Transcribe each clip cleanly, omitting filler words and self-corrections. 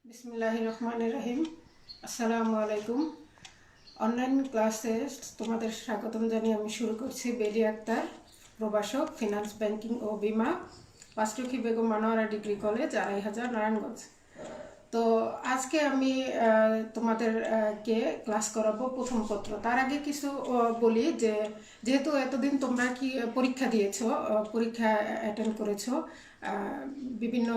বিসমিল্লাহির রহমানির রহিম। আসসালামু আলাইকুম। অনলাইন ক্লাসে তোমাদের স্বাগতম জানিয়ে আমি শুরু করছি। বেলি আক্তার, প্রভাষক, ফিনান্স, ব্যাংকিং ও বিমা, পাঁচরুখী বেগম মানোয়ারা ডিগ্রি কলেজ, ২৫০০ নারায়ণগঞ্জ। তো আজকে আমি তোমাদেরকে ক্লাস করাবো প্রথম পত্র। তার আগে কিছু বলি যে যেহেতু এতদিন তোমরা কি পরীক্ষা দিয়েছো, পরীক্ষা অ্যাটেন্ড করেছো, বিভিন্ন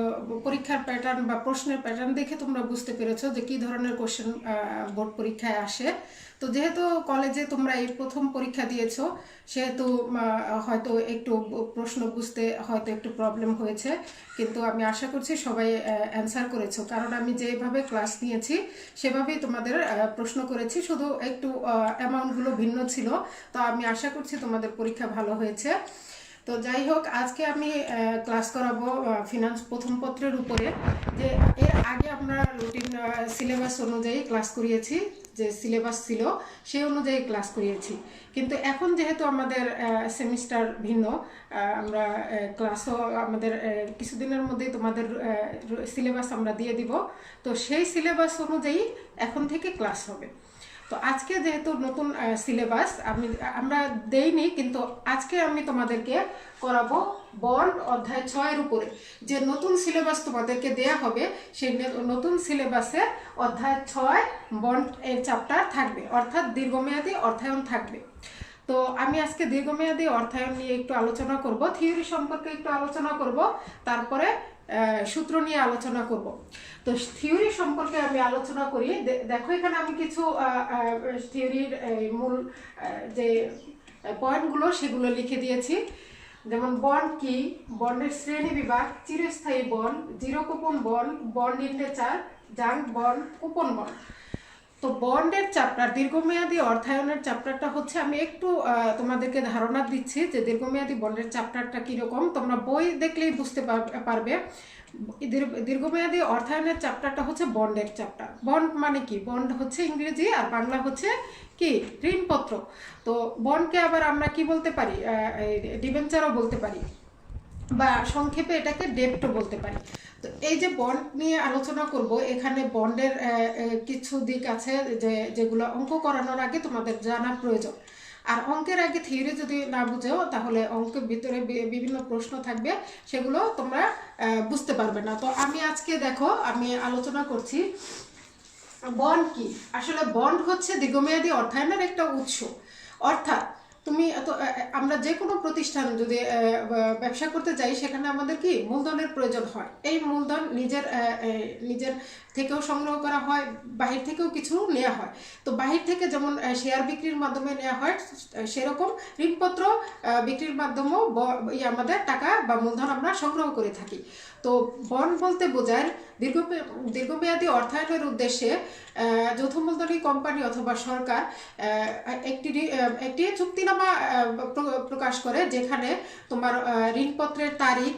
পরীক্ষার প্যাটার্ন বা প্রশ্নের প্যাটার্ন দেখে তোমরা বুঝতে পেরেছো যে কী ধরনের কোশ্চেন বোর্ড পরীক্ষায় আসে। তো যেহেতু কলেজে তোমরা এই প্রথম পরীক্ষা দিয়েছো, সেহেতু হয়তো একটু প্রশ্ন বুঝতে হয়তো একটু প্রবলেম হয়েছে, কিন্তু আমি আশা করছি সবাই অ্যান্সার করেছো, কারণ আমি যেভাবে ক্লাস নিয়েছি সেভাবেই তোমাদের প্রশ্ন করেছি, শুধু একটু অ্যামাউন্টগুলো ভিন্ন ছিল। তো আমি আশা করছি তোমাদের পরীক্ষা ভালো হয়েছে। তো যাই হোক, আজকে আমি ক্লাস করাবো ফিনান্স প্রথম পত্রের উপরে। যে এর আগে আমরা রুটিন সিলেবাস অনুযায়ী ক্লাস করিয়েছি, যে সিলেবাস ছিল সেই অনুযায়ী ক্লাস করিয়েছি, কিন্তু এখন যেহেতু আমাদের সেমিস্টার ভিন্ন, আমরা ক্লাসও আমাদের কিছুদিনের মধ্যেই তোমাদের সিলেবাস আমরা দিয়ে দিব। তো সেই সিলেবাস অনুযায়ী এখন থেকে ক্লাস হবে। তো আজকে যেহেতু নতুন সিলেবাস আমরা দেইনি, কিন্তু আজকে আমি তোমাদেরকে করাবো বন্ড অধ্যায় 6-এর উপরে। যে নতুন সিলেবাস তোমাদেরকে দেয়া হবে, সেই নতুন সিলেবাসে অধ্যায় 6 বন্ড এর চ্যাপ্টার থাকবে, অর্থাৎ দীর্ঘমেয়াদী অর্থায়ন থাকবে। তো আমি আজকে দীর্ঘমেয়াদী অর্থায়ন নিয়ে একটু আলোচনা করব, থিওরি সম্পর্কে একটু আলোচনা করব, তারপরে সূত্র নিয়ে আলোচনা করব। তো থিওরি সম্পর্কে আমি আলোচনা করি। দেখো এখানে আমি কিছু থিওরির মূল যে পয়েন্টগুলো সেগুলো লিখে দিয়েছি। যেমন বন্ড কি, বন্ডের শ্রেণী বিভাগ, চিরস্থায়ী bond, zero coupon bond, bond indenture, junk bond, coupon bond. তো বন্ডের চ্যাপ্টার, দীর্ঘমেয়াদী অর্থায়নের চ্যাপ্টারটা হচ্ছে, আমি একটু তোমাদেরকে ধারণা দিচ্ছি যে দীর্ঘমেয়াদী বন্ডের চ্যাপ্টারটা কীরকম। তোমরা বই দেখলেই বুঝতে পারবে। দীর্ঘমেয়াদী অর্থায়নের চ্যাপ্টারটা হচ্ছে বন্ডের চ্যাপ্টার। বন্ড মানে কি? বন্ড হচ্ছে ইংরেজি, আর বাংলা হচ্ছে কি? ঋণপত্র। তো বন্ডকে আবার আমরা কি বলতে পারি? ডিবেঞ্চারও বলতে পারি, বা সংক্ষেপে এটাকে ডেপ্টও বলতে পারি। তো এই যে বন্ড নিয়ে আলোচনা করব, এখানে বন্ডের কিছু দিক আছে যেগুলো অঙ্ক করানোর আগে তোমাদের জানা প্রয়োজন। আর অঙ্কের আগে থিওরি যদি না বুঝেও, তাহলে অঙ্কের ভিতরে বিভিন্ন প্রশ্ন থাকবে, সেগুলো তোমরা বুঝতে পারবে না। তো আমি আজকে দেখো আমি আলোচনা করছি বন্ড কি। আসলে বন্ড হচ্ছে দীর্ঘমেয়াদী অর্থায়নের একটা উৎস। অর্থাৎ আমরা যে কোনো প্রতিষ্ঠান যদি ব্যবসা করতে যাই, সেখানে আমাদের কি মূলধনের প্রয়োজন হয়। এই মূলধন নিজের থেকেও সংগ্রহ করা হয়, বাহির থেকেও কিছু নেওয়া হয়। তো বাহির থেকে যেমন শেয়ার বিক্রির মাধ্যমে নেওয়া হয়, সেরকম ঋণপত্র বিক্রির মাধ্যমেও আমাদের টাকা বা মূলধন আমরা সংগ্রহ করে থাকি। তো বন্ড বলতে বোঝায় দীর্ঘমেয়াদী অর্থায়নের উদ্দেশ্যে যৌথ মূলধনী কোম্পানি অথবা সরকার একটি চুক্তিনামা প্রকাশ করে, যেখানে তোমার ঋণপত্রের তারিখ,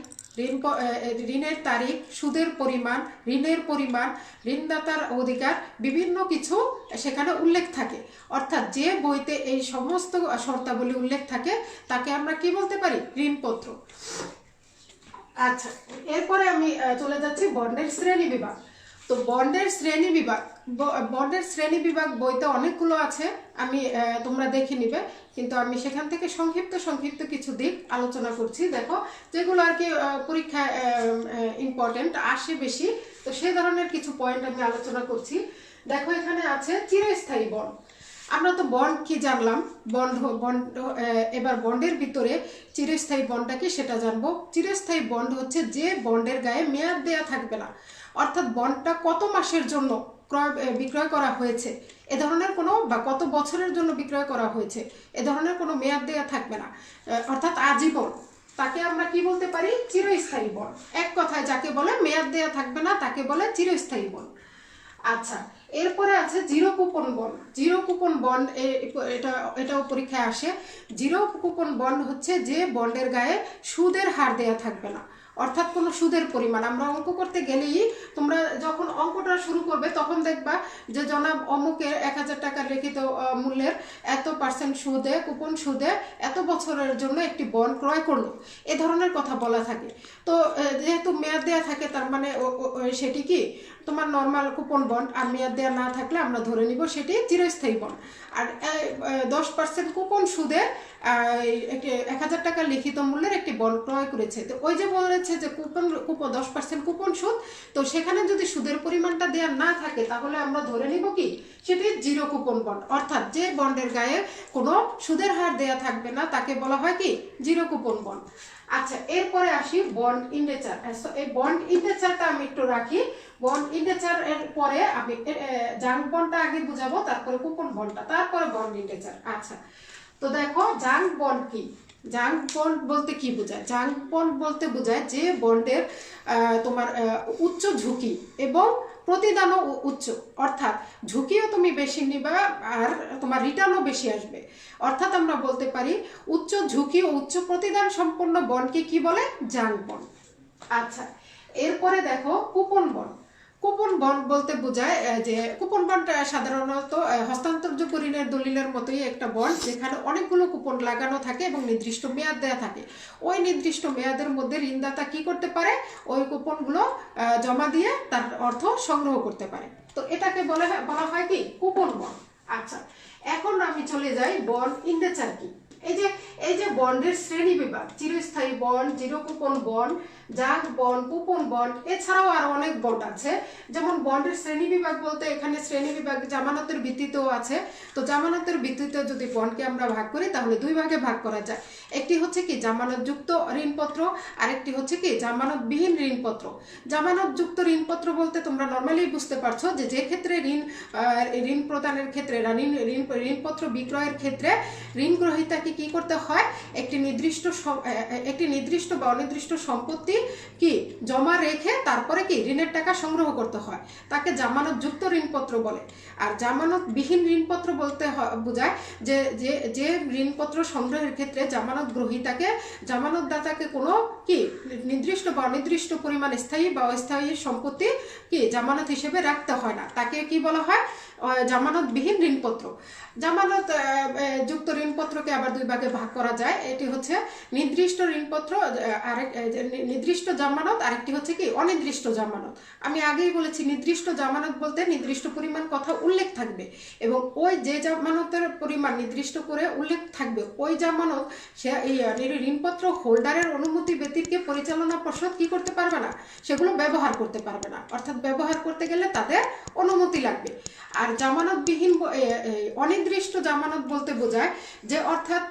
ঋণের তারিখ, সুদের পরিমাণ, ঋণের পরিমাণ, ঋণদাতার অধিকার, বিভিন্ন কিছু সেখানে উল্লেখ থাকে। অর্থাৎ যে বইতে এই সমস্ত শর্তাবলী উল্লেখ থাকে, তাকে আমরা কি বলতে পারি? ঋণপত্র। আচ্ছা, এরপরে আমি চলে যাচ্ছি বন্ডের শ্রেণী বিভাগ। তো বন্ডের শ্রেণী বিভাগ বইতে অনেকগুলো আছে, তোমরা দেখে নিবে, কিন্তু আমি সেখান থেকে সংক্ষিপ্ত কিছু দিক আলোচনা করছি। দেখো, যেগুলো আর কি পরীক্ষায় ইম্পর্টেন্ট আসে বেশি, তো সেই ধরনের কিছু পয়েন্ট আমি আলোচনা করছি। দেখো, এখানে আছে চিরস্থায়ী বন্ড। আমরা তো বন্ড কি জানলাম, এবার বন্ডের ভিতরে চিরস্থায়ী বন্ডটা কি সেটা জানবো। চিরস্থায়ী বন্ড হচ্ছে যে বন্ডের গায়ে মেয়াদ দেয়া থাকবে না, অর্থাৎ বন্ডটা কত মাসের জন্য বিক্রয় করা হয়েছে এ ধরনের কোনো, বা কত বছরের জন্য বিক্রয় করা হয়েছে এ ধরনের কোনো মেয়াদ দেয়া থাকবে না, অর্থাৎ আজীবন। তাকে আমরা কি বলতে পারি? চিরস্থায়ী বন্ড। এক কথায় যাকে বলে মেয়াদ দেয়া থাকবে না, তাকে বলে চিরস্থায়ী বন্ড। আচ্ছা, এরপরে আছে zero coupon bond. Zero coupon bond এটাও পরীক্ষায় আসে। জিরো কুপন বন্ড হচ্ছে যে বন্ডের গায়ে সুদের হার দেয়া থাকবে না, অর্থাৎ কোনো সুদের পরিমাণ। আমরা অঙ্ক করতে গেলেই, তোমরা যখন অঙ্কটা শুরু করবে তখন দেখবা যে জনাব অমুকের 1000 টাকার লিখিত মূল্যের এত % সুদে, কুপন সুদে এত বছরের জন্য একটি বন্ড ক্রয় করলো, এ ধরনের কথা বলা থাকে। তো যেহেতু মেয়াদ দেয়া থাকে, তার মানে সেটি কি তোমার নর্মাল কুপন বন্ড আর মেয়াদ দেওয়া না থাকলে আমরা ধরে নিব সেটি চিরস্থায়ী বন্ড। আর 10% কুপন সুদে 1000 টাকা লিখিত মূল্যের একটি বন্ড ক্রয় করেছে। তো ওই যে বলেছে যে কুপন 10% কুপন সুদ, তো সেখানে যদি সুদের পরিমাণটা দেওয়া না থাকে তাহলে আমরা ধরে নিব কি সেটি জিরো কুপন বন্ড, অর্থাৎ যে বন্ডের গায়ে কোনো সুদের হার দেয়া থাকবে না তাকে বলা হয় কি জিরো কুপন বন্ড। আচ্ছা, এরপরে আসি বন্ড ইন্ডেচার। এই বন্ড ইন্ডেচারটা আমি একটু রাখি। বন্ড ইন্ডেচার এর পরে আমি জাঙ্ক বন্ডটা আগে বুঝাবো, তারপরে কুপন বন্ডটা, তারপরে বন্ড ইন্ডেচার। আচ্ছা, তো দেখো জাঙ্ক বন্ড কি। জাঙ্ক বন্ড বলতে কি বোঝায়? জাঙ্ক বন্ড বলতে বোঝায় যে বন্ডের তোমার উচ্চ ঝুঁকি এবং প্রতিদানও উচ্চ, অর্থাৎ ঝুঁকিও তুমি বেশি নিবা আর তোমার রিটার্নও বেশি আসবে। অর্থাৎ আমরা বলতে পারি উচ্চ ঝুঁকি ও উচ্চ প্রতিদান সম্পন্ন বন্ডকে কি বলে? Junk bond. আচ্ছা, এরপরে দেখো কুপন বন্ড। কুপন বন্ড বলতে বোঝায় যে কুপন বন্ড সাধারণত হস্তান্তরযোগ্য ঋণের দলিলের মতোই একটা বন্ড, যেখানে অনেকগুলো কুপন লাগানো থাকে এবং নির্দিষ্ট মেয়াদ দেওয়া থাকে। ওই নির্দিষ্ট মেয়াদের মধ্যে ঋণদাতা কি করতে পারে? ওই কুপনগুলো জমা দিয়ে তার অর্থ সংগ্রহ করতে পারে। তো এটাকে বলা হয় কি কুপন বন্ড। আচ্ছা, এখন আমি চলে যাই বন্ড ইন্ডেচার কি। এই যে বন্ডের শ্রেণী বিভাগ, চিরস্থায়ী bond, zero coupon bond, junk bond, coupon bond, এছাড়াও আরো অনেক বন্ড আছে। যেমন বন্ডের শ্রেণী বিভাগ বলতে এখানে শ্রেণী বিভাগ জামানতের ভিত্তিতেও আছে। তো জামানতের ভিত্তিতে যদি বন্ডকে আমরা ভাগ করি তাহলে দুই ভাগে ভাগ করা যায়। একটি হচ্ছে কি জামানতযুক্ত ঋণপত্র, আরেকটি হচ্ছে কি জামানতবিহীন ঋণপত্র। জামানতযুক্ত ঋণপত্র বলতে তোমরা নর্মালি বুঝতে পারছো যে ক্ষেত্রে ঋণ প্রদানের ক্ষেত্রে ঋণপত্র বিক্রয়ের ক্ষেত্রে ঋণ গ্রহীতাকে কি করতে হয়? একটি নির্দিষ্ট বা অনির্দিষ্ট সম্পত্তি কি জমা রেখে তারপরে কি ঋণের টাকা সংগ্রহ করতে হয়, তাকে জামানতযুক্ত ঋণপত্র বলে। আর জামানতবিহীন ঋণপত্র বলতে বোঝায় যে ঋণপত্র সংগ্রহের ক্ষেত্রে জামানত গ্রহীতাকে জামানতদাতাকে কোনো কি নির্দিষ্ট বা অনির্দিষ্ট পরিমাণ স্থায়ী বা অস্থায়ী সম্পত্তি কি জামানত হিসেবে রাখতে হয় না, তাকে কি বলা হয়? জামানতবিহীন ঋণপত্র। জামানত যুক্ত ঋণপত্রকে আবার দুই ভাগে ভাগ করা যায়। এটি হচ্ছে নির্দিষ্ট ঋণপত্র, নির্দিষ্ট জামানত, আরেকটি হচ্ছে কি অনির্দিষ্ট জামানত। আমি আগেই বলেছি নির্দিষ্ট জামানত বলতে নির্দিষ্ট পরিমাণ কথা উল্লেখ থাকবে এবং ওই যে জামানতের পরিমাণ নির্দিষ্ট করে উল্লেখ থাকবে ওই জামানত সে এই ঋণপত্র হোল্ডারের অনুমতি ব্যতীত পরিচালনা পর্ষদ কি করতে পারবে না, সেগুলো ব্যবহার করতে পারবে না। অর্থাৎ ব্যবহার করতে গেলে তাদের অনুমতি লাগবে। আর জামানতবিহীন অনির্দিষ্ট জামানত বলতে বোঝায় যে অর্থাৎ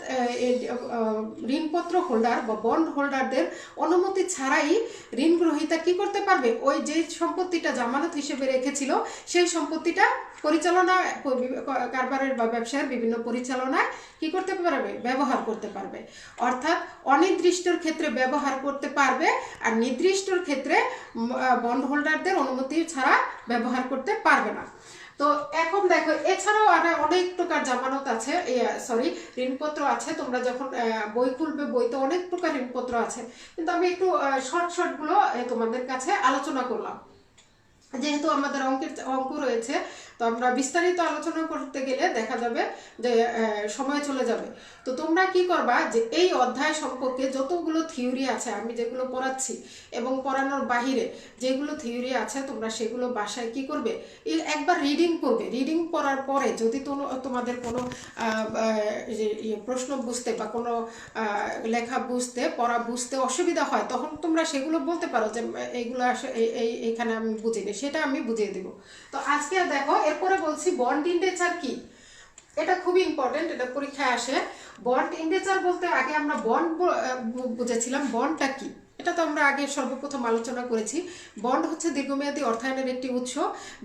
ঋণপত্র হোল্ডার বা বন্ড হোল্ডারদের অনুমতি ছাড়াই ঋণ গ্রহীতা কি করতে পারবে? ওই যে সম্পত্তিটা জামানত হিসেবে রেখেছিল সেই সম্পত্তিটা পরিচালনা কারবারের বা ব্যবসায়ের বিভিন্ন পরিচালনায় কি করতে পারবে? ব্যবহার করতে পারবে। অর্থাৎ অনির্দিষ্টর ক্ষেত্রে ব্যবহার করতে পারবে আর নির্দিষ্টর ক্ষেত্রে বন্ড হোল্ডারদের অনুমতি ছাড়া ব্যবহার করতে পারবে না। তো এখন দেখো এছাড়াও অনেক প্রকার জামানত আছে, ঋণপত্র আছে। তোমরা যখন বই খুলবে বইতে অনেক প্রকার ঋণপত্র আছে, কিন্তু আমি একটু শর্ট গুলো তোমাদের কাছে আলোচনা করলাম। যেহেতু আমাদের অঙ্ক রয়েছে, তো আমরা বিস্তারিত আলোচনা করতে গেলে দেখা যাবে যে সময় চলে যাবে। তো তোমরা কি করবা যে এই অধ্যায় সম্পর্কে যতগুলো থিওরি আছে আমি যেগুলো পড়াচ্ছি এবং পড়ানোর বাহিরে যেগুলো থিওরি আছে তোমরা সেগুলো বাসায় কি করবে? একবার রিডিং করবে। রিডিং পড়ার পরে যদি তোমাদের কোনো প্রশ্ন বুঝতে বা কোনো লেখা বুঝতে পড়া বুঝতে অসুবিধা হয় তখন তোমরা সেগুলো বলতে পারো যে এইগুলো এইখানে আমি বুঝিনি, সেটা আমি বুঝিয়ে দেব। তো আজকে দেখো এরপরে বলছি বন্ড ইন্ডেচার কি। এটা খুবই ইম্পর্টেন্ট, এটা পরীক্ষায় আসে। বন্ড ইন্ডেচার বলতে আগে আমরা বন্ড বুঝেছিলাম, বন্ডটা কি এটা তো আমরা আগে সর্বপ্রথম আলোচনা করেছি। বন্ড হচ্ছে দীর্ঘমেয়াদী অর্থায়নের একটি উৎস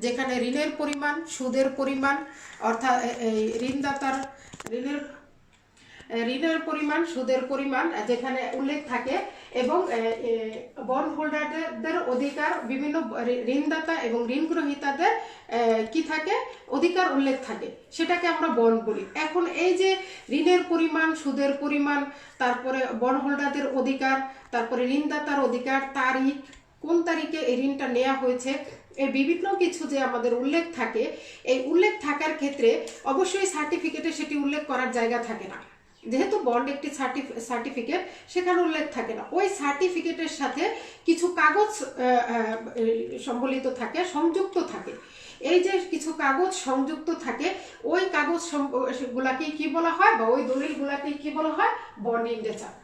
যেখানে ঋণের পরিমাণ, সুদের পরিমাণ, অর্থাৎ ঋণদাতার ঋণের পরিমাণ, সুদের পরিমাণ যেখানে উল্লেখ থাকে এবং বন্ড হোল্ডারদের অধিকার, বিভিন্ন ঋণদাতা এবং ঋণ গ্রহীতাদের কি থাকে? অধিকার উল্লেখ থাকে, সেটাকে আমরা বন্ড বলি। এখন এই যে ঋণের পরিমাণ, সুদের পরিমাণ, তারপরে বন্ড হোল্ডারদের অধিকার, তারপরে ঋণদাতার অধিকার, তারিখ, কোন তারিখে এই ঋণটা নেওয়া হয়েছে, এই বিভিন্ন কিছু যে আমাদের উল্লেখ থাকে, এই উল্লেখ থাকার ক্ষেত্রে অবশ্যই সার্টিফিকেটে সেটি উল্লেখ করার জায়গা থাকে না। যেহেতু বন্ড একটি সার্টিফিকেট, সেখানে উল্লেখ থাকে না। ওই সার্টিফিকেটের সাথে কিছু কাগজ সম্বলিত থাকে, সংযুক্ত থাকে। এই যে কিছু কাগজ সংযুক্ত থাকে, ওই কাগজ গুলাকে কি বলা হয়, বা ওই দলিলগুলাকে কি বলা হয়, বন্ড ইন্ডেঞ্চার।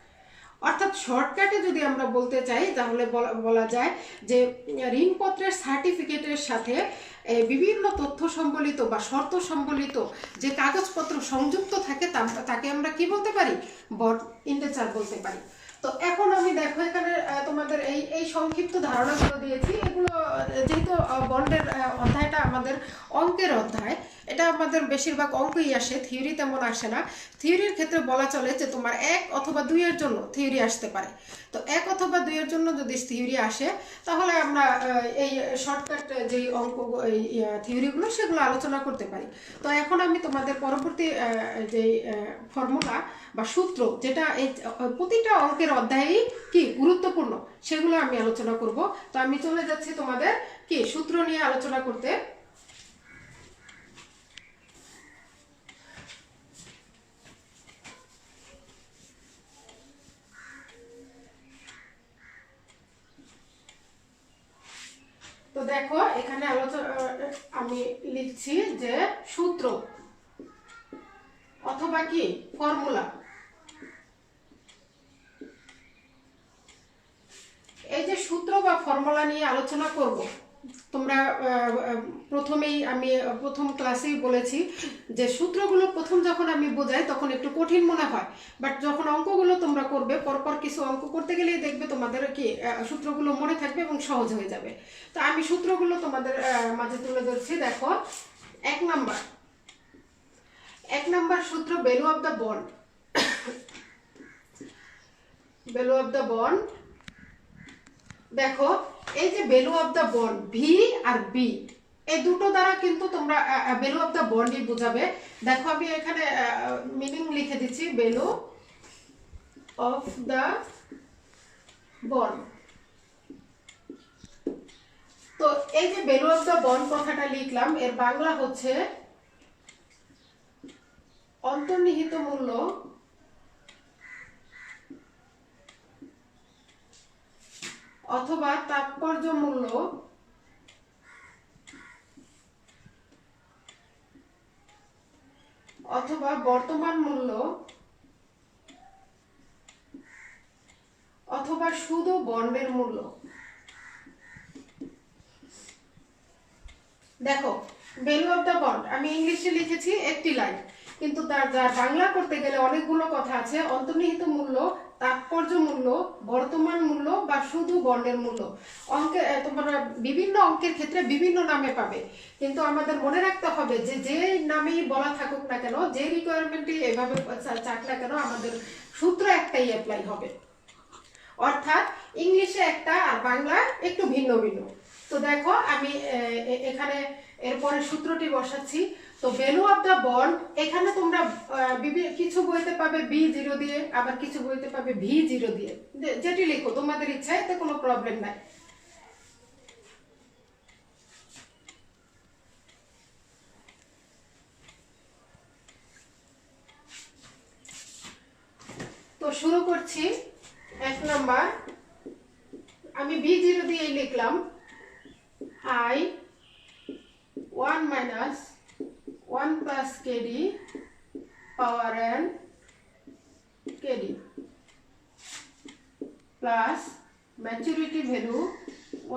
অর্থাৎ শর্টকাটে যদি আমরা বলতে চাই, তাহলে বলা যায় যে ঋণপত্রের সার্টিফিকেটের সাথে বিভিন্ন তথ্য সম্বলিত বা শর্ত সম্বলিত যে কাগজপত্র সংযুক্ত থাকে, তাকে আমরা কি বলতে পারি, বন্ড ইন্ডেঞ্চার বলতে পারি। তো এখন আমি দেখো এখানে তোমাদের এই সংক্ষিপ্ত ধারণাগুলো দিয়েছি। এগুলো যেহেতু বন্ডের অধ্যায়টা আমাদের অঙ্কের অধ্যায়, এটা আমাদের বেশিরভাগ অঙ্কই আসে, থিওরি তেমন আসে না। থিওরির ক্ষেত্রে বলা চলে যে তোমার 1 অথবা 2 এর জন্য থিওরি আসতে পারে। তো 1 অথবা 2 এর জন্য যদি থিওরি আসে, তাহলে আমরা এই শর্টকাট যেই অঙ্ক থিওরিগুলো সেগুলো আলোচনা করতে পারি। তো এখন আমি তোমাদের পরবর্তী যে ফর্মুলা বা সূত্র, যেটা এই প্রতিটা অঙ্কের অধ্যায়েই কি গুরুত্বপূর্ণ, সেগুলো আমি আলোচনা করব। তো আমি চলে যাচ্ছি তোমাদের কি সূত্র নিয়ে আলোচনা করতে। তো দেখো এখানে আমি লিখছি যে সূত্র অথবা কি ফর্মুলা। এই যে সূত্র বা ফর্মুলা নিয়ে আলোচনা করব, তোমরা প্রথমেই আমি প্রথম ক্লাসেই বলেছি যে সূত্রগুলো প্রথম যখন আমি বোঝাই তখন একটু কঠিন মনে হয়, বাট যখন অঙ্কগুলো তোমরা করবে, পরপর কিছু অঙ্ক করতে গেলেই দেখবে তোমাদের কি সূত্রগুলো মনে থাকবে এবং সহজ হয়ে যাবে। তো আমি সূত্রগুলো তোমাদের মাঝে তুলে ধরছি। দেখো, 1 নাম্বার সূত্র, value of the bond. Value of the bond, দেখো এই যে value of the bond, V আর বি, এই দুটো দ্বারা কিন্তু তোমরা ভ্যালু অফ দ্য বন্ডই বোঝাবে। দেখো আমি এখানে মিনিং লিখে দিচ্ছি, ভ্যালু অফ দ্য বন্ড। তো এই যে ভ্যালু অফ দ্য বন্ড কথাটা লিখলাম, এর বাংলা হচ্ছে অন্তর্নিহিত মূল্য অথবা তাৎপর্য মূল্য অথবা বর্তমান মূল্য অথবা শুধু বন্ডের মূল্য। দেখো, ভ্যালু অফ দ্য বন্ড আমি ইংলিশে লিখেছি একটি লাইন, কিন্তু তার বাংলা করতে গেলে অনেকগুলো কথা আছে। অন্তর্নিহিত মূল্য, তাৎপর্য মূল্য, বর্তমান মূল্য বা শুধু বন্ডের মূল্য। অঙ্কে তোমরা বিভিন্ন অঙ্কের ক্ষেত্রে বিভিন্ন নামে পাবে, কিন্তু আমাদের মনে রাখতে হবে যে যে নামেই বলা থাকুক না কেন, যে রিকোয়ারমেন্টই এভাবে চাক না কেন, আমাদের সূত্র একটাই অ্যাপ্লাই হবে। অর্থাৎ ইংলিশে একটা আর বাংলা একটু ভিন্ন ভিন্ন। তো দেখো আমি এখানে এরপরে সূত্রটি বসাচ্ছি। তো ভ্যালু অফ দ্য বন্ড, এখানে তোমরা কিছু বইতে পাবে B0 দিয়ে, আবার কিছু বইতে পাবে V0 দিয়ে, যেটি লিখো তোমাদের ইচ্ছা, এতে কোনো প্রবলেম নাই। তো শুরু করছি। 1 নাম্বার আমি B0 দিয়ে লিখলাম, I 1 minus 1 plus KD power n KD plus maturity value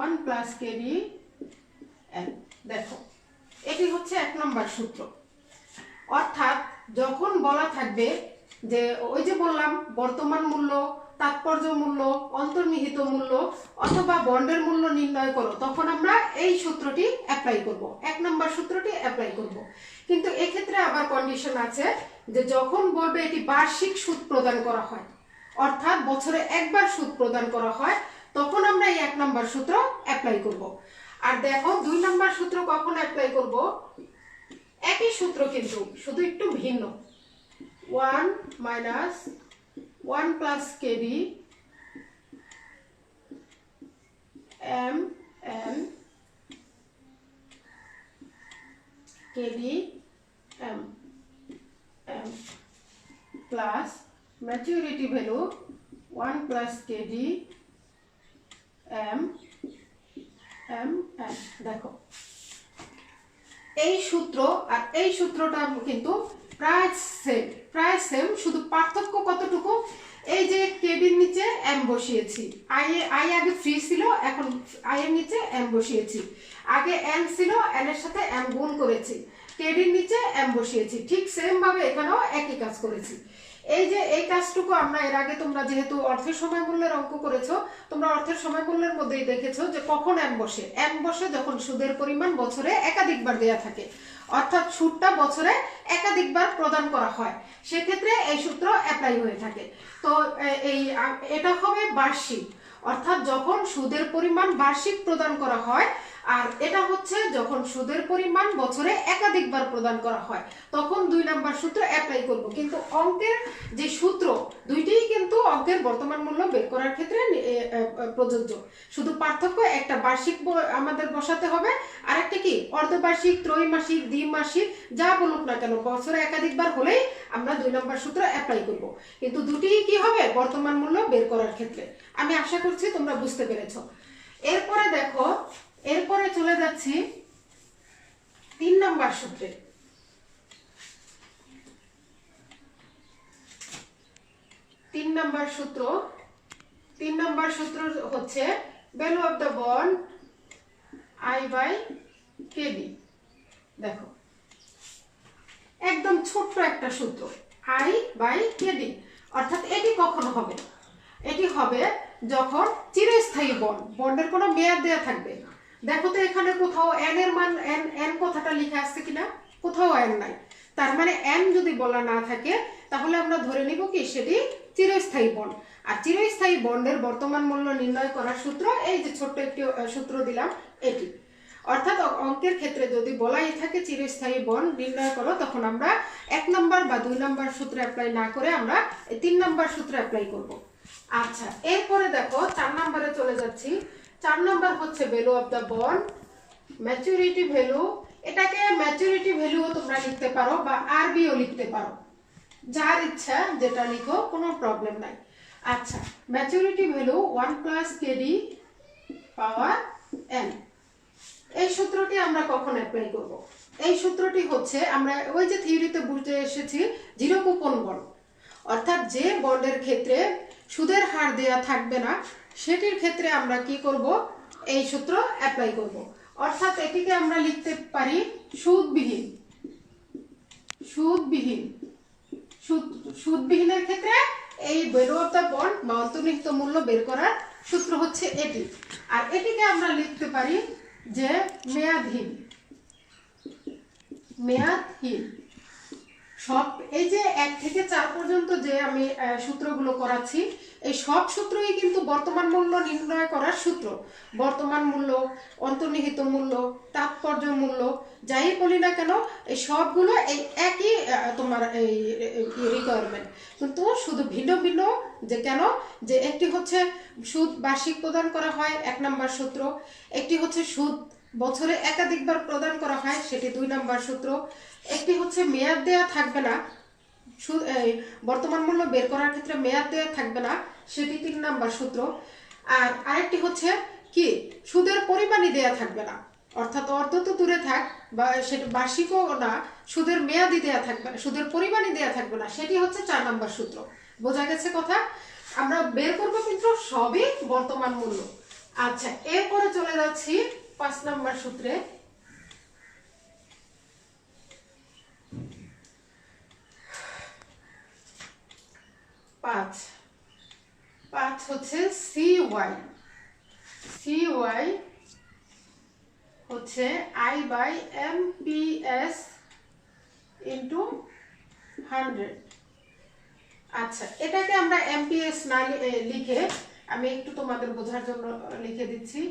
1 plus KD n। দেখো, এটি হচ্ছে 1 নম্বর সূত্র। অর্থাৎ যখন বলা থাকবে যে ওই যে বললাম বর্তমান মূল্য, তাৎপর্য মূল্য, অন্তর্নিহিত মূল্য অথবা বন্ডের মূল্য নির্ণয় করো, তখন আমরা এই সূত্রটি অ্যাপ্লাই করব, 1 নম্বর সূত্রটি অ্যাপ্লাই করব। কিন্তু এক্ষেত্রে আবার কন্ডিশন আছে যে যখন বলবে এটি বার্ষিক সুদ প্রদান করা হয়, অর্থাৎ বছরে একবার সুদ প্রদান করা হয়, তখন আমরা এই 1 নম্বর সূত্র অ্যাপ্লাই করব। আর দেখো 2 নম্বর সূত্র কখন অ্যাপ্লাই করব, একই সূত্র কিন্তু শুধু একটু ভিন্ন। 1 minus 1 plus KD M N KD M M plus maturity value 1 plus KD M M N. দেখো এই সূত্র আর এই সূত্রটা কিন্তু প্রায় সেম, শুধু পার্থক্য কতটুকু, এই যে কেডির নিচে এম বসিয়েছি, আই আগে ফ্রি ছিল, এখন আই এর নিচে এম বসিয়েছি, আগে এন ছিল, এন এর সাথে এম গুণ করেছি, কেডির নিচে এম বসিয়েছি, ঠিক সেম ভাবে এখানেও একই কাজ করেছি। এই যে এই কাজটুকু আমরা এর আগে, তোমরা যেহেতু অর্থের সময় মূল্যের অঙ্ক করেছো, তোমরা অর্থের সময় মূল্যের মধ্যেই দেখেছো যে কখন এম বসে যখন সুদের পরিমাণ বছরে একাধিকবার দেয়া থাকে, অর্থাৎ সুদটা বছরে একাধিকবার প্রদান করা হয়, সেক্ষেত্রে এই সূত্র অ্যাপ্লাই হয়ে থাকে। তো এটা হবে বার্ষিক, অর্থাৎ যখন সুদের পরিমাণ বার্ষিক প্রদান করা হয়, আর এটা হচ্ছে যখন সুদের পরিমাণ বছরে একাধিকবার প্রদান করা হয়, তখন 2 নাম্বার সূত্র অ্যাপ্লাই করব। কিন্তু অঙ্কের যে সূত্র দুইটিই কিন্তু অঙ্কের বর্তমান মূল্য বের করার ক্ষেত্রে প্রযোজ্য, শুধু পার্থক্য একটা বার্ষিক আমাদের বসাতে হবে, আর একটা কি অর্ধবার্ষিক, ত্রৈমাসিক, দ্বিমাসিক, যা বলুক না কেন, বছরে একাধিকবার হলেই আমরা 2 নাম্বার সূত্র অ্যাপ্লাই করব। কিন্তু দুটিই কি হবে বর্তমান মূল্য বের করার ক্ষেত্রে। আমি আশা করছি তোমরা বুঝতে পেরেছো। এরপরে দেখো, এরপরে চলে যাচ্ছি 3 নাম্বার সূত্রে। 3 নাম্বার সূত্র হচ্ছে value of the bond I by KD. দেখো একদম ছোট্ট একটা সূত্র, আই বাই কেডি, অর্থাৎ এটি কখন হবে, এটি হবে যখন চিরস্থায়ী বন্ডের কোনো মেয়াদ দেয়া থাকবে। দেখো তো এখানে কোথাও এন এর মান, এন কথাটা লিখে আসছে কিনা, কোথাও এন নাই, তার মানে এন যদি বলা না থাকে তাহলে আমরা ধরে নিব কি সেটি চিরস্থায়ী বন্ড। আর চিরস্থায়ী বন্ডের বর্তমান মূল্য নির্ণয় করার সূত্র, এই যে ছোট্ট একটি সূত্র দিলাম এটি। অর্থাৎ অঙ্কের ক্ষেত্রে যদি বলাই থাকে চিরস্থায়ী বন্ড নির্ণয় করো, তখন আমরা 1 নাম্বার বা 2 নাম্বার সূত্র অ্যাপ্লাই না করে আমরা 3 নাম্বার সূত্র অ্যাপ্লাই করব। আচ্ছা, এরপরে দেখো 4 নাম্বারে চলে যাচ্ছি। 4 নাম্বার হচ্ছে value of the bond maturity value. এটাকে ম্যাচুরিটি ভ্যালুও তোমরা লিখতে পারো বা আরবিও লিখতে পারো, যার ইচ্ছা যেটা লিখো, কোনো প্রবলেম নাই। আচ্ছা, ম্যাচুরিটি ভ্যালু 1 প্লাস কেডি পাওয়ার এন। এই সূত্রটি আমরা কখন অ্যাপ্লাই করব? এই সূত্রটি হচ্ছে আমরা ওই যে থিওরিতে বুঝতে এসেছি, জিরো কুপন বন্ড, অর্থাৎ যে বন্ডের ক্ষেত্রে সুদের হার দেয়া থাকবে না, সেটির ক্ষেত্রে আমরা কি করব, এই সূত্র অ্যাপ্লাই করব। অর্থাৎ এটিকে আমরা লিখতে পারি সুদবিহীনের ক্ষেত্রে এই ভ্যালু অফ দ্য বন্ড বা অন্তর্নিহিত মূল্য বের করার সূত্র হচ্ছে এটি। আর এটিকে আমরা লিখতে পারি যে মেয়াদহীন। সব এই যে 1 থেকে 4 পর্যন্ত যে আমি সূত্রগুলো করাচ্ছি, এই সব সূত্রই কিন্তু বর্তমান মূল্য নির্ণয় করার সূত্র। বর্তমান মূল্য, অন্তর্নিহিত মূল্য, তাৎপর্য মূল্য, যাই বলি না কেন, এই সবগুলো এই একই তোমার এই রিকোয়ারমেন্ট, কিন্তু শুধু ভিন্ন ভিন্ন। যে কেন, যে একটি হচ্ছে সুদ বার্ষিক প্রদান করা হয় 1 নাম্বার সূত্র, একটি হচ্ছে সুদ বছরে একাধিকবার প্রদান করা হয়, সেটি 2 নাম্বার সূত্র, একটি হচ্ছে মেয়াদ দেয়া থাকবে না, বর্তমান মূল্য বের করার ক্ষেত্রে মেয়াদ দেয়া থাকবে না, সেটি 3 নাম্বার সূত্র। আর আরেকটি হচ্ছে কি, সুদের পরিমাণই দেয়া থাকবে না, অর্থাৎ অর্ধ তো দূরে থাক, বা সেটা বার্ষিকও না, সুদের মেয়াদই দেয়া থাকবে না, সুদের পরিমাণই দেয়া থাকবে না, সেটি হচ্ছে 4 নাম্বার সূত্র। বোঝা গেছে কথা? আমরা বের করবো কিন্তু সবই বর্তমান মূল্য। আচ্ছা, এরপরে চলে যাচ্ছি 5 নাম্বার সূত্রে। 5 হচ্ছে CY হচ্ছে I বাই MPS ইন্টু 100। আচ্ছা, এটাকে আমরা MPS না লিখে আমি একটু তোমাদের বোঝার জন্য লিখে দিচ্ছি,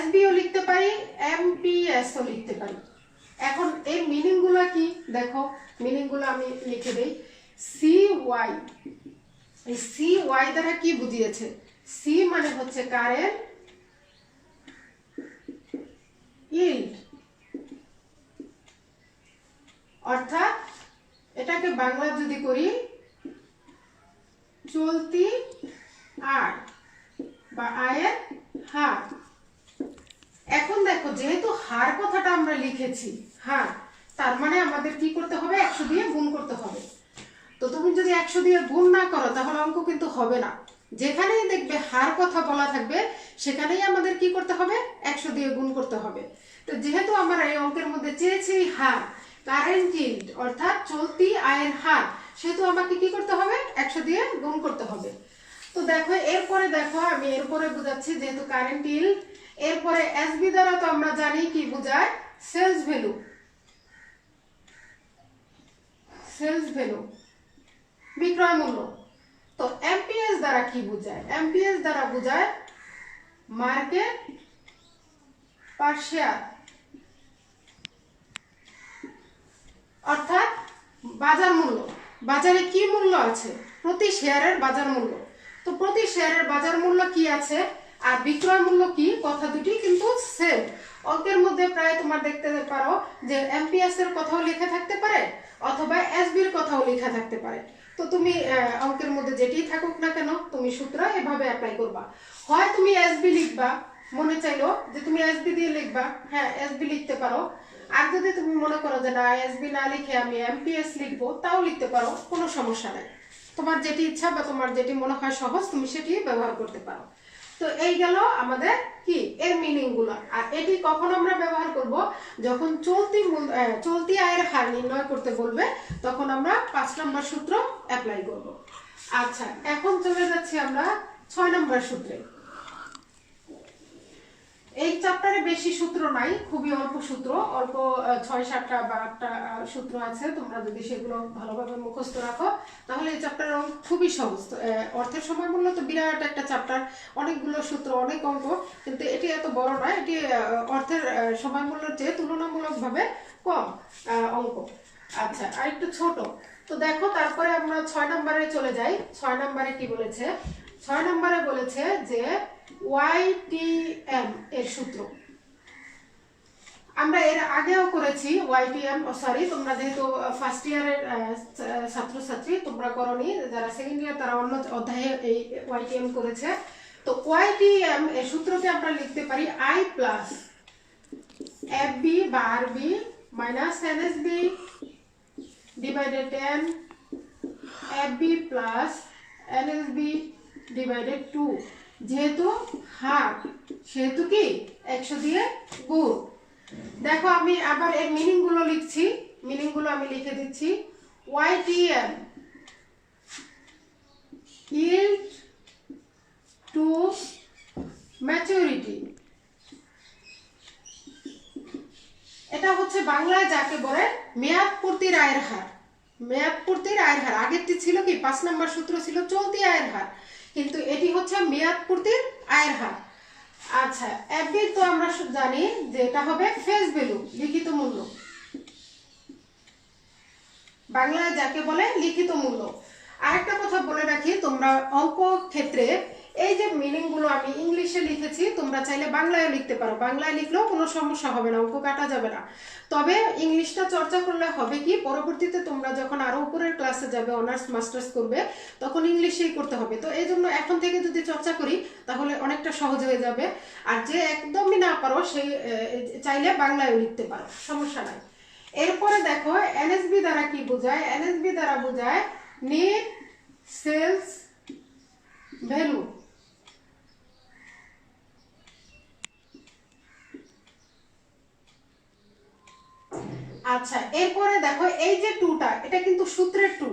SBও লিখতে পারি, MPSও লিখতে পারি। এখন এই মিনিংগুলো কি দেখো, মিনিংগুলো আমি লিখে দেই। CY, এই CY দ্বারা কি বুঝিয়েছে? C মানে হচ্ছে কারেন্ট ইল্ড, অর্থাৎ এটাকে বাংলা যদি করি যেহেতু হার কথাটা আমরা লিখেছি হার, তার মানে আমাদের কি করতে হবে, 100 দিয়ে গুণ করতে হবে। তো তুমি যদি 100 দিয়ে গুণ না করো তাহলে অঙ্ক কিন্তু হবে না। যেখানেই দেখবে হার কথা বলা থাকবে সেখানেই আমাদের কি করতে হবে, 100 দিয়ে গুণ করতে হবে। তো যেহেতু আমরা এই অঙ্কের মধ্যে চেয়েছি হার, কারেন্ট ইল্ড অর্থাৎ চলতি আয়ের হার, সেহেতু আমাকে কি করতে হবে, 100 দিয়ে গুণ করতে হবে। তো দেখো এরপরে দেখো আমি এরপরে বুঝাচ্ছি, যেহেতু কারেন্ট ইল্ড, এরপরে এসবি দ্বারা তো আমরা জানি কি বোঝায়, সেলস ভ্যালু। সেলস ভ্যালু বিক্রয় মূল্য। তো এমপিএস দ্বারা কি বোঝায়, এমপিএস দ্বারা বোঝায় মার্কেট পার শেয়ার, অর্থাৎ বাজার মূল্য। বাজারে কি মূল্য আছে, প্রতি শেয়ারের বাজার মূল্য। তো প্রতি শেয়ারের বাজার মূল্য কি আছে আর বিক্রয় মূল্য কি, কথা দুটি কিন্তু সেম। অঙ্কের মধ্যে প্রায় তোমার দেখতে পারো যে এমপিএস এর কথাও লেখা থাকতে পারে অথবা এসবির কথাও লেখা থাকতে পারে। তো তুমি অঙ্কের মধ্যে যেটিই থাকুক না কেন তুমি সূত্র এভাবে অ্যাপ্লাই করবা। হয় তুমি এসবি লিখবা, মনে চাইলো যে তুমি এসবি দিয়ে লিখবা, হ্যাঁ এসবি লিখতে পারো। আর যদি তুমি মনে করো যে না এসবি না লিখে আমি এমপিএস লিখবো, তাও লিখতে পারো, কোনো সমস্যা নাই। তোমার যেটি ইচ্ছা বা তোমার যেটি মনে হয় সহজ তুমি সেটি ব্যবহার করতে পারো। তো এই গেল আমাদের কি এর মিনিং গুলো। আর এটি কখন আমরা ব্যবহার করব, যখন চলতি আয়ের হার নির্ণয় করতে বলবে, তখন আমরা 5 নম্বর সূত্র অ্যাপ্লাই করব। আচ্ছা, এখন চলে যাচ্ছি আমরা 6 নম্বর সূত্রে। এই চ্যাপ্টারে বেশি সূত্র নাই, খুবই অল্প সূত্র, অল্প 6-7টা বা 8টা সূত্র আছে। তোমরা যদি সেগুলো ভালোভাবে মুখস্থ রাখো তাহলে এই চ্যাপ্টার খুবই সহজ। অর্থের সময় মূল্য তো বিরাট একটা চ্যাপ্টার, অনেকগুলো সূত্র, অনেক অঙ্ক, কিন্তু এটি এত বড় নয়। এটি অর্থের সময় মূল্যের চেয়ে তুলনামূলকভাবে কম অঙ্ক। আচ্ছা, আর একটু ছোট। তো দেখো তারপরে আমরা 6 নম্বরে চলে যাই। 6 নম্বরে কি বলেছে, 6 নম্বরে বলেছে যে YTM এর সূত্র। আমরা এর আগেও করেছি YTM, সরি তোমরা যেহেতু ফার্স্ট ইয়ারের ছাত্রছাত্রী তোমরা করনি, যারা সেকেন্ড ইয়ার তারা অন্য অধ্যায়ে এই YTM করেছে। তো YTM এর সূত্রকে আমরা লিখতে পারি I প্লাস FB বা RB minus NSB divided 10 FB plus NSB divided 2। যেহেতু হার সেহেতু কি 100 দিয়ে গুণ। দেখো আমি আবার এর মিনিং গুলো লিখছি, মিনিং গুলো আমি লিখে দিচ্ছি। YTM yield to maturity, এটা হচ্ছে বাংলায় যাকে বলে মেয়াদ পূর্তির আয়ের হার। মেয়াদ পূর্তির আয়ের হার, আগেরটি ছিল কি 5 নম্বর সূত্র ছিল চলতি আয়ের হার, কিন্তু এটি হচ্ছে মেয়াদ পূর্তির আয়ের হার। আচ্ছা, এফবি তো আমরা জানি যে এটা হবে ফেস ভ্যালু, লিখিত মূল্য, বাংলায় যাকে বলে লিখিত মূল্য। আরেকটা কথা বলে রাখি, তোমরা অঙ্ক ক্ষেত্রে এই যে মিনিং গুলো আমি ইংলিশে লিখেছি তোমরা চাইলে বাংলায় লিখতে পারো, বাংলায় লিখলেও কোনো সমস্যা হবে না, অঙ্ক কাটা যাবে না। তবে ইংলিশটা চর্চা করলে হবে কি, পরবর্তীতে তোমরা যখন আরো উপরের ক্লাসে যাবে, অনার্স মাস্টার্স করবে, তখন ইংলিশেই করতে হবে। তো এই জন্য এখন থেকে যদি চর্চা করি তাহলে অনেকটা সহজ হয়ে যাবে। আর যে একদমই না পারো সেই চাইলে বাংলায় লিখতে পারো, সমস্যা নাই। এরপরে দেখো এনএসবি দ্বারা কি বোঝায়, এনএসবি দ্বারা বোঝায় নেট সেলস ভ্যালু। আচ্ছা, এরপরে দেখো এই যে 2টা, এটা কিন্তু সূত্রের 2,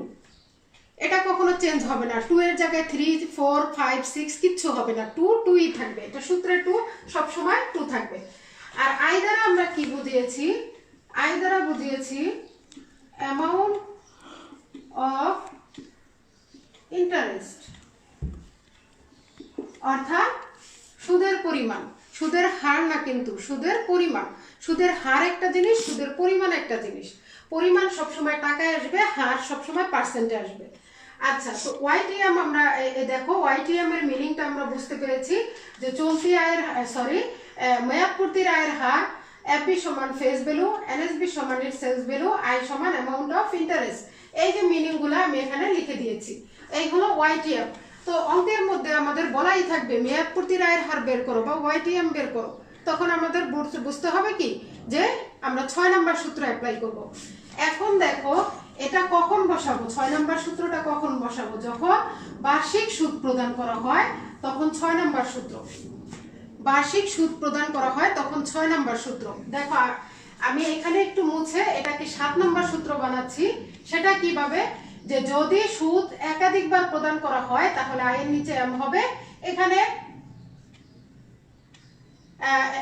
এটা কখনো চেঞ্জ হবে না। 2 এর জায়গায় 3, 4, 5, 6 কিচ্ছু হবে না, 2 2ই থাকবে। এটা সূত্রের 2, সব সময় 2 থাকবে। আর আই দ্বারা আমরা কি বুঝিয়েছি, আই দ্বারা বুঝিয়েছি অ্যামাউন্ট অফ ইন্টারেস্ট, অর্থাৎ সুদের পরিমাণ, সুদের হার না কিন্তু সুদের পরিমাণ। সুদের হার একটা জিনিস, সুদের পরিমাণ একটা জিনিস। পরিমাণ সবসময় টাকায় আসবে, হার সবসময় পার্সেন্টে আসবে। আচ্ছা, তো ওয়াইটিএম আমরা দেখো ওয়াইটিএম এর মিনিংটা আমরা বুঝতে পেরেছি যে চলতি আয়ের মেয়াদ পূর্তির আয়ের হার, এফবি সমান ফেস ভ্যালু, এনএসবি সমান এর সেলস ভ্যালু, আই সমান অ্যামাউন্ট অফ ইন্টারেস্ট। এই যে মিনিংগুলো আমি এখানে লিখে দিয়েছি, এইগুলো ওয়াইটিএম। তো অঙ্কের মধ্যে আমাদের বলাই থাকবে মেয়াদ পূর্তির আয়ের হার বের করো বা ওয়াইটিএম বের করো, তখন আমাদের বুঝতে হবে কি যে আমরা 6 নাম্বার সূত্র অ্যাপ্লাই করব। এখন দেখো এটা কখন বসাবো, 6 নাম্বার সূত্রটা কখন বসাবো? যখন বার্ষিক সুদ প্রদান করা হয় তখন 6 নাম্বার সূত্র। বার্ষিক সুদ প্রদান করা হয় তখন 6 নাম্বার সূত্র। দেখো আমি এখানে একটু মুছে এটাকে 7 নাম্বার সূত্র বানাচ্ছি। সেটা কিভাবে? যে যদি সুদ একাধিকবার প্রদান করা হয় তাহলে আয়ের নিচে এম হবে,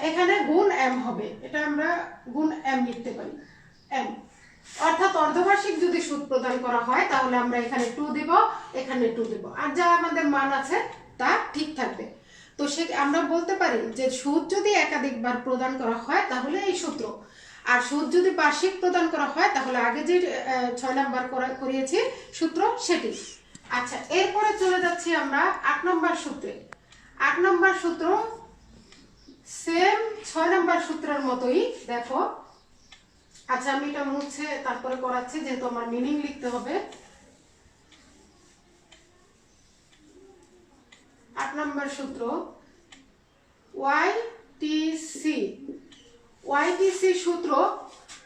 এখানে গুণ এম হবে। এটা আমরা গুণ এম লিখতে পারি, এম। অর্থাৎ অর্ধবার্ষিক যদি সুদ প্রদান করা হয় তাহলে আমরা এখানে 2 দেব, এখানে 2 দেব, আর যা আমাদের মান আছে তা ঠিক থাকবে। তো সে আমরা বলতে পারি যে সুদ যদি একাধিকবার প্রদান করা হয় তাহলে এই সূত্র, আর সুদ যদি বার্ষিক প্রদান করা হয় তাহলে আগে যে 6 নাম্বার করিয়েছি সূত্র সেটি। আচ্ছা, এরপরে চলে যাচ্ছি আমরা 8 নম্বর সূত্রে। 8 নম্বর সূত্র সেম 6 নাম্বার সূত্রের মতোই। দেখো, আচ্ছা আমি এটা মুছে তারপরে করাচ্ছি যেহেতু আমার মিনিং লিখতে হবে। 8 নম্বর সূত্র ওয়াইটিসি সূত্র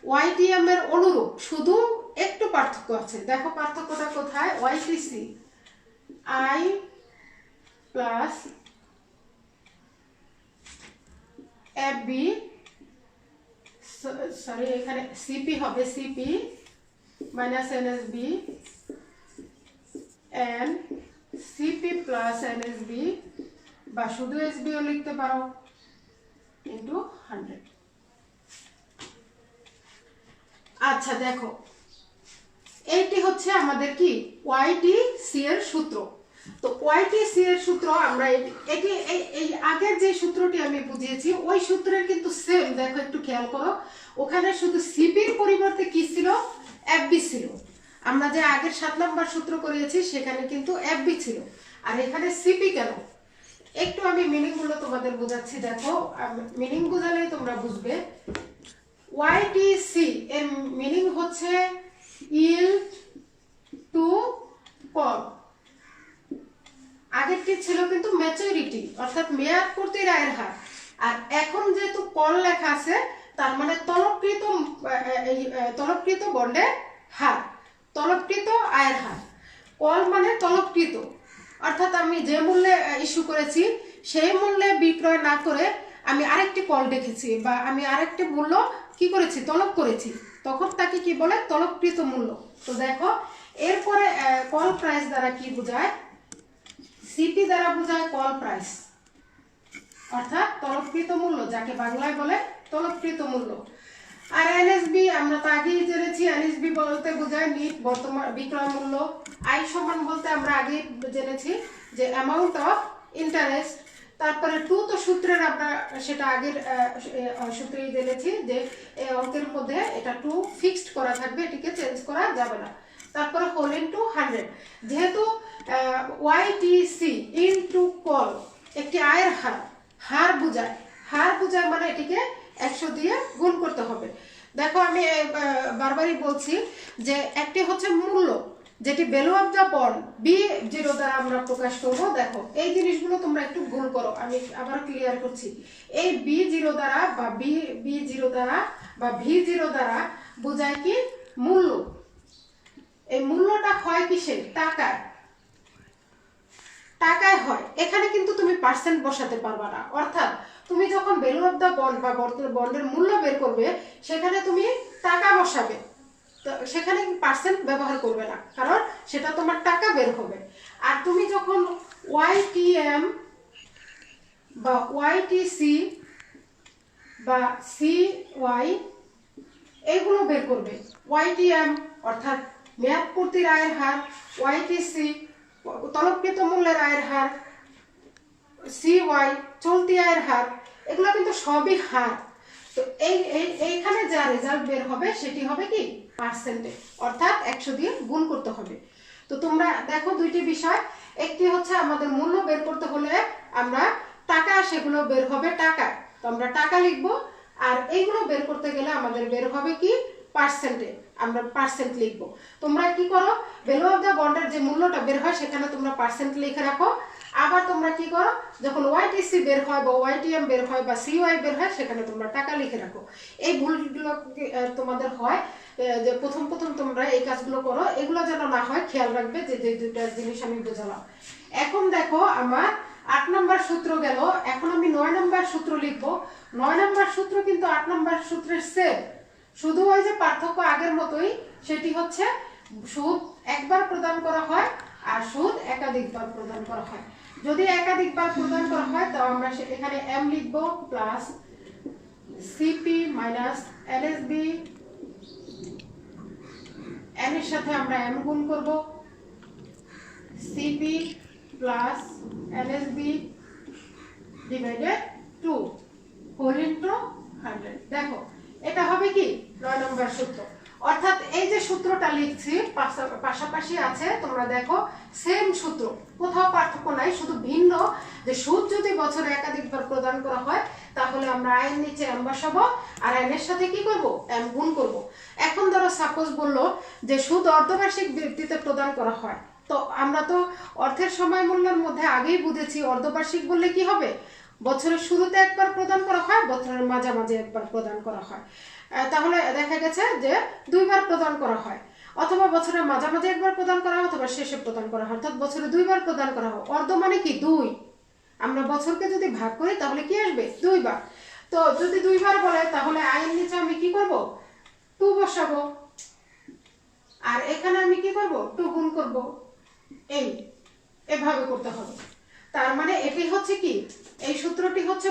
ওয়াইটিএম এর অনুরূপ, শুধু একটু পার্থক্য আছে। দেখো পার্থক্যটা কোথায়? YTC I plus FB, sorry এখানে সিপি হবে, CP minus NSB and CP plus NSB, বা শুধু এসবিও লিখতে পারো, ইন্টু 100। আচ্ছা দেখো, এইটি হচ্ছে আমাদের কি ওয়াইটিসি এর সূত্র। তো ওয়াইটিসি এর সূত্র আমরা এটি এই আগের যে সূত্রটি আমি বুঝিয়েছি ওই সূত্রের কিন্তু সেম। দেখো একটু খেয়াল করো, ওখানে শুধু সিপির পরিবর্তে কি ছিল? এফবি ছিল। আমরা যে আগের 7 নম্বর সূত্র করিয়েছি সেখানে কিন্তু এফবি ছিল, আর এখানে সিপি কেন? একটু আমি মিনিং গুলো তোমাদের বোঝাচ্ছি। দেখো মিনিং বোঝালেই তোমরা বুঝবে। ওয়াইটিসি এর মিনিং হচ্ছে yield to call। আগেরটি ছিল কিন্তু ম্যাচুরিটি, অর্থাৎ মেয়াদ পূর্তির আয়ের হার, আর এখন যেহেতু কল লেখা আছে তার মানে তলবকৃত বন্ডের হার, তলবকৃত আয়ের হার। কল মানে তলবকৃত, অর্থাৎ আমি যে মূল্যে ইস্যু করেছি সেই মূল্যে বিক্রয় না করে আমি আরেকটি কল রেখেছি, বা আমি আরেকটি মূল্য কি করেছি? তলব করেছি, তখন তাকে কি বলে? তলবকৃত মূল্য। তো দেখো এরপরে কল প্রাইস দ্বারা কি বোঝায়? সিপি দ্বারা বোঝায় কল প্রাইস, অর্থাৎ তলবকৃত মূল্য, যাকে বাংলায় বলে তলবকৃত মূল্য। আর এনএসবি আমরা তো আগেই জেনেছি, এনএসবি বলতে বোঝায় নিট বর্তমান বিক্রয় মূল্য। আই সমান বলতে আমরা আগেই জেনেছি যে অ্যামাউন্ট অফ ইন্টারেস্ট। তারপরে 2 তো সূত্রের আমরা সেটা আগের সূত্রেই জেনেছি যে এই অঙ্কের মধ্যে এটা 2 ফিক্সড করা থাকবে, এটিকে চেঞ্জ করা যাবে না। তারপরে হোল ইনটু 100। যেহেতু ওয়াইটিসি ইনটু কল একটি আয়ের হার বোঝায় মানে এটিকে 100 দিয়ে গুণ করতে হবে। দেখো আমি বারবারই বলছি যে একটি হচ্ছে মূল্য, যেটি value of the bond B0 দ্বারা আমরা প্রকাশ করব। দেখো এই জিনিসগুলো তোমরা একটু ভুল করো, আমি আবার ক্লিয়ার করছি। এই B0 দ্বারা বা B0 দ্বারা বা V0 দ্বারা বোঝায় কি? মূল্য। এই মূল্যটা হয় কিসে? টাকায় হয়। এখানে কিন্তু তুমি পার্সেন্ট বসাতে পারবা না, অর্থাৎ তুমি যখন ভ্যালু অফ দ্য বন্ড বা বন্ডের মূল্য বের করবে সেখানে তুমি টাকা বসাবে, তো সেখানে পার্সেন্ট ব্যবহার করবে না, কারণ সেটা তোমার টাকা বের হবে। আর তুমি যখন ওয়াইটিএম বা ওয়াইটিসি বা সিওয়াই এগুলো বের করবে, ওয়াইটিএম অর্থাৎ মেয়াদ পূর্তির আয়ের হার, ওয়াইটিসি তলবকৃত মূল্যের আয়ের হার, সিওয়াই চলতি আয়ের হার, এগুলো কিন্তু সবই হার। তো এইখানে যা রেজাল্ট বের হবে সেটি হবে কি? পার্সেন্টে, অর্থাৎ 100 দিয়ে গুণ করতে হবে। তো তোমরা দেখো দুইটি বিষয়, একটি হচ্ছে আমাদের মূল্য বের করতে হলে আমরা টাকা, সেগুলো বের হবে টাকায়, তো আমরা টাকা লিখবো। আর এইগুলো বের করতে গেলে আমাদের বের হবে কি? পার্সেন্টে, আমরা পার্সেন্ট লিখবো। তোমরা কি করো? ভ্যালু অফ দ্য বন্ডের যে মূল্যটা বের হয় সেখানে তোমরা পার্সেন্ট লিখে রাখো, আবার তোমরা কি করো, যখন ওয়াইটিসি বের হয় বা ওয়াইটিএম বের হয় বা সিওয়াই বের হয়, সেখানে তোমরা টাকা লিখে রাখো। এই ভুলগুলো তোমাদের হয় যে প্রথম প্রথম তোমরা এই কাজগুলো করো, এগুলো যেন না হয় খেয়াল রাখবে যে যে দুইটা জিনিস আমি বোঝালাম। এখন দেখো আমার 8 নম্বর সূত্র গেল, এখন আমি 9 নম্বর সূত্র লিখবো। 9 নম্বর সূত্র কিন্তু 8 নম্বর সূত্রের সেম, শুধু ওই যে পার্থক্য আগের মতোই, সেটি হচ্ছে সুদ একবার প্রদান করা হয় আর সুদ একাধিকবার প্রদান করা হয়। যদি একাধিকবার প্রদান করা হয় তাও আমরা এখানে এম লিখব plus CP minus LSB, N এর সাথে আমরা এম গুণ করব, CP plus LSB divided 2 whole into 100। দেখো এটা হবে কি 9 নম্বর সূত্র। অর্থাৎ এই যে সূত্রটা লিখছি পাশাপাশি আছে, তোমরা দেখো সেম সূত্র, কোথাও পার্থক্য নাই, শুধু ভিন্ন যে সুদ যদি বছরে একাধিকবার প্রদান করা হয় তাহলে আমরা আইন নিচে এম বসাবো আর আইন এর সাথে কি করব, এম গুণ করব। এখন ধরো সাপোজ বললো যে সুদ অর্ধবার্ষিক ভিত্তিতে প্রদান করা হয়, তো আমরা তো অর্থের সময় মূল্যের মধ্যে আগেই বুঝেছি অর্ধবার্ষিক বললে কি হবে, বছরের শুরুতে একবার প্রদান করা হয়, বছরের মাঝামাঝি একবার প্রদান করা হয়। তাহলে দেখা গেছে যে 2 বার প্রদান করা হয়, অথবা বছরের মাঝামাঝি একবার প্রদান করা হয়, অথবা শেষে প্রদান করা হয়, অর্থাৎ বছরে 2 বার প্রদান করা হয়। অর্ধ মানে কি 2, আমরা বছরকে যদি ভাগ করি তাহলে কি আসবে 2 বার। তো যদি 2 বার বলে তাহলে আইন নিচে আমি কি করব 2 বসাবো, আর এখানে আমি কি করব 2 গুণ করব, এভাবে করতে হবে। তার মানে এটি হচ্ছে কি, এই সূত্রটি হচ্ছে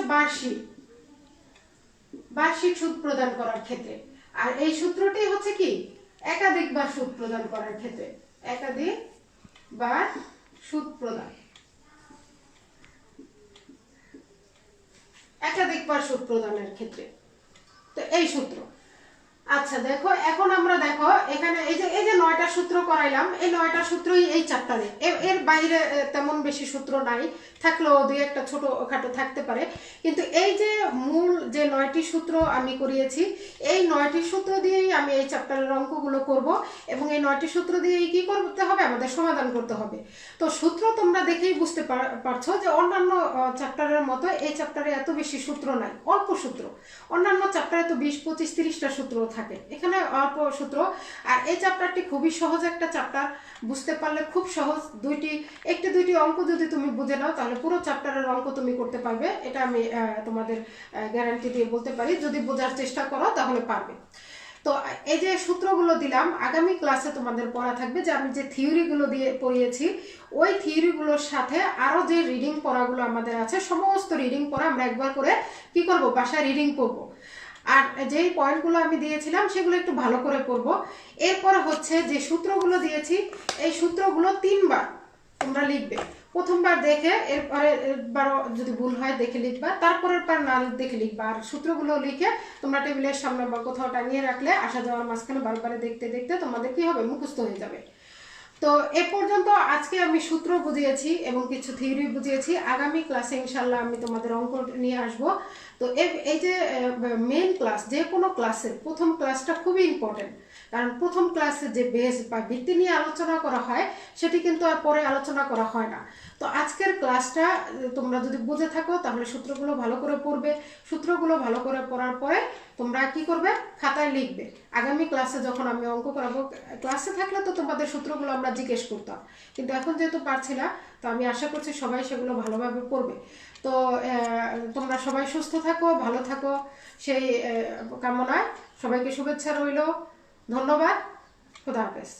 বার্ষিক সুদ প্রদান করার ক্ষেত্রে, আর এই সূত্রটি হচ্ছে কি একাধিকবার সুদ প্রদান করার ক্ষেত্রে, একাধিকবার সুদ প্রদান, একাধিকবার সুদ প্রদানের ক্ষেত্রে। তো এই সূত্র। আচ্ছা দেখো এখন আমরা দেখো এখানে এই যে 9টা সূত্র করাইলাম, এই 9টা সূত্রই এই চ্যাপ্টারে, এর বাইরে তেমন বেশি সূত্র নাই, থাকলেও দুই একটা ছোটখাটো থাকতে পারে, কিন্তু এই যে মূল যে 9টি সূত্র আমি করিয়েছি, এই 9টি সূত্র দিয়েই আমি এই চ্যাপ্টারের অঙ্কগুলো করব, এবং এই 9টি সূত্র দিয়েই কি করতে হবে, আমাদের সমাধান করতে হবে। তো সূত্র তোমরা দেখেই বুঝতে পারছো যে অন্যান্য চ্যাপ্টারের মতো এই চ্যাপ্টারে এত বেশি সূত্র নাই, অল্প সূত্র। অন্যান্য চ্যাপ্টারে তো 20, 25, 30টা সূত্র থাকে, এখানে অল্প সূত্র। আর এই চ্যাপ্টারটি খুবই সহজ একটা চ্যাপ্টার, বুঝতে পারলে খুব সহজ। একটি দুইটি অঙ্ক যদি তুমি বুঝে নাও তাহলে পুরো চ্যাপ্টারের অঙ্ক তুমি করতে পারবে, এটা আমি তোমাদের গ্যারান্টি দিয়ে বলতে পারি। যদি বোঝার চেষ্টা করো তাহলে পারবে। তো এই যে সূত্রগুলো দিলাম, আগামী ক্লাসে তোমাদের পড়া থাকবে যে আমি যে থিওরিগুলো দিয়ে পড়িয়েছি, ওই থিওরিগুলোর সাথে আরও যে রিডিং পড়াগুলো আমাদের আছে, সমস্ত রিডিং পড়া আমরা একবার করে কি করব, বাসায় রিডিং করব। আর যেই পয়েন্টগুলো আমি দিয়েছিলাম সেগুলো একটু ভালো করে পড়ব। এরপর হচ্ছে যে সূত্রগুলো দিয়েছি, এই সূত্রগুলো 3 বার তোমরা লিখবে। প্রথমবার দেখে এরবারও যদি ভুল হয় দেখে লিখবা, তারপরের বার না দেখে লিখবা। আর সূত্রগুলো লিখে তোমরা টেবিলের সামনে বা কোথাও টাঙিয়ে রাখলে আসা যাওয়ার মাঝখানে বারবার দেখতে দেখতে তোমাদের কি হবে, মুখস্থ হয়ে যাবে। তো এ পর্যন্ত আজকে আমি সূত্র বুঝিয়েছি এবং কিছু থিওরি বুঝিয়েছি। আগামী ক্লাসে ইনশাল্লাহ আমি তোমাদের অঙ্ক নিয়ে আসব। তো এই যে মেন ক্লাস, যে কোনো ক্লাসের প্রথম ক্লাসটা খুবই ইম্পর্টেন্ট, কারণ প্রথম ক্লাসে যে বেস বা ভিত্তি নিয়ে আলোচনা করা হয় সেটি কিন্তু আর পরে আলোচনা করা হয় না। তো আজকের ক্লাসটা তোমরা যদি বুঝে থাকো তাহলে সূত্রগুলো ভালো করে পড়বে। সূত্রগুলো ভালো করে পড়ার পরে তোমরা কি করবে, খাতায় লিখবে। আগামী ক্লাসে যখন আমি অঙ্ক করাবো, ক্লাসে থাকলে তো তোমাদের সূত্রগুলো আমরা জিজ্ঞেস করতাম, কিন্তু এখন যেহেতু পারছি না, তো আমি আশা করছি সবাই সেগুলো ভালোভাবে পড়বে। তো তোমরা সবাই সুস্থ থাকো, ভালো থাকো, সেই কামনায় সবাইকে শুভেচ্ছা রইল। ধন্যবাদ। খোদা হাফেজ।